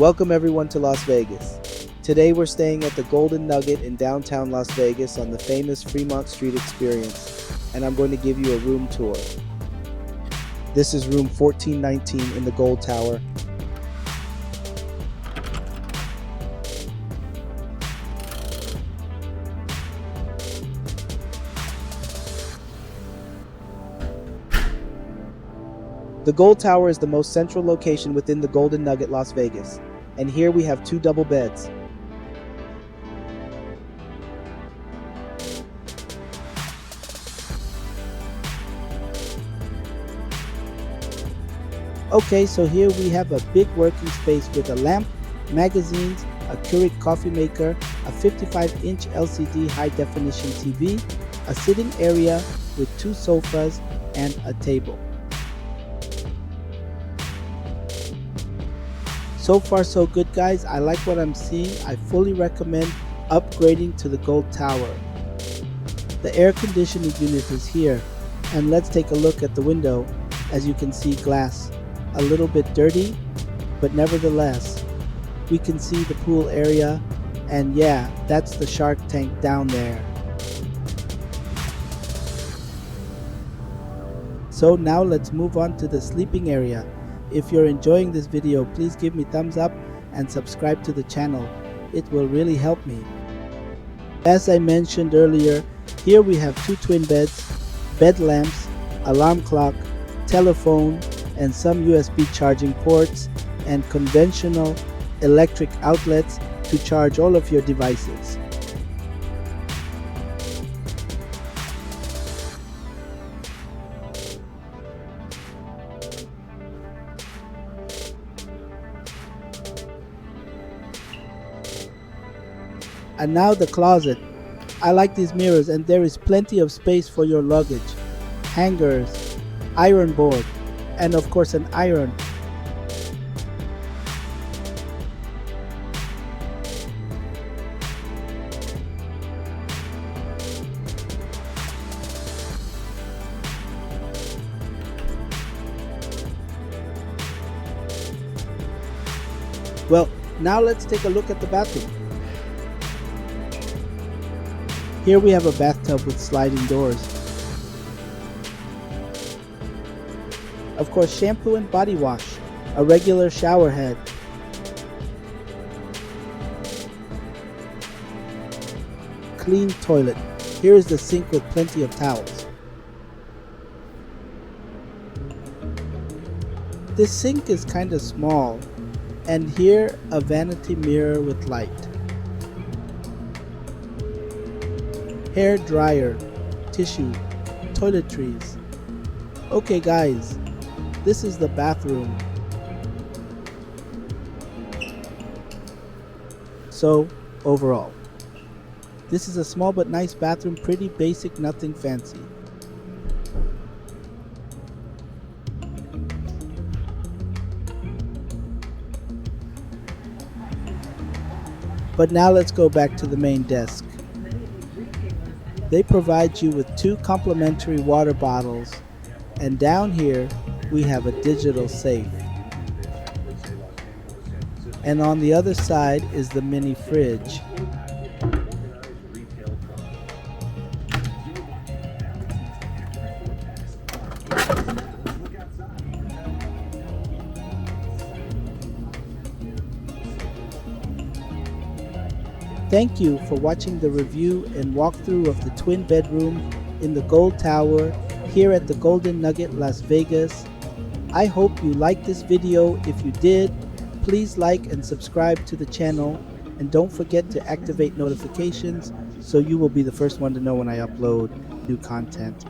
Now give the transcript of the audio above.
Welcome everyone to Las Vegas. Today we're staying at the Golden Nugget in downtown Las Vegas on the famous Fremont Street Experience, and I'm going to give you a room tour. This is room 1419 in the Gold Tower. The Gold Tower is the most central location within the Golden Nugget, Las Vegas, and here we have 2 double beds. Okay, so here we have a big working space with a lamp, magazines, a Keurig coffee maker, a 55-inch LCD high-definition TV, a sitting area with 2 sofas, and a table. So far so good, guys. I like what I'm seeing. I fully recommend upgrading to the Gold Tower. The air conditioning unit is here, and let's take a look at the window. As you can see, glass a little bit dirty, but nevertheless we can see the pool area, and yeah, that's the shark tank down there. So now let's move on to the sleeping area. If you're enjoying this video, please give me thumbs up and subscribe to the channel. It will really help me. As I mentioned earlier, here we have 2 twin beds, bed lamps, alarm clock, telephone, and some USB charging ports, and conventional electric outlets to charge all of your devices. And now the closet. I like these mirrors, and there is plenty of space for your luggage, hangers, iron board, and of course an iron. Well, now let's take a look at the bathroom. Here we have a bathtub with sliding doors. Of course, shampoo and body wash, a regular shower head, clean toilet. Here is the sink with plenty of towels. This sink is kind of small, and here a vanity mirror with light. Hair dryer, tissue, toiletries. Okay guys, this is the bathroom. So overall, this is a small but nice bathroom, pretty basic, nothing fancy. But now let's go back to the main desk. They provide you with 2 complimentary water bottles, and down here we have a digital safe. And on the other side is the mini fridge. Thank you for watching the review and walkthrough of the twin bedroom in the Gold Tower here at the Golden Nugget, Las Vegas. I hope you liked this video. If you did, please like and subscribe to the channel, and don't forget to activate notifications so you will be the first one to know when I upload new content.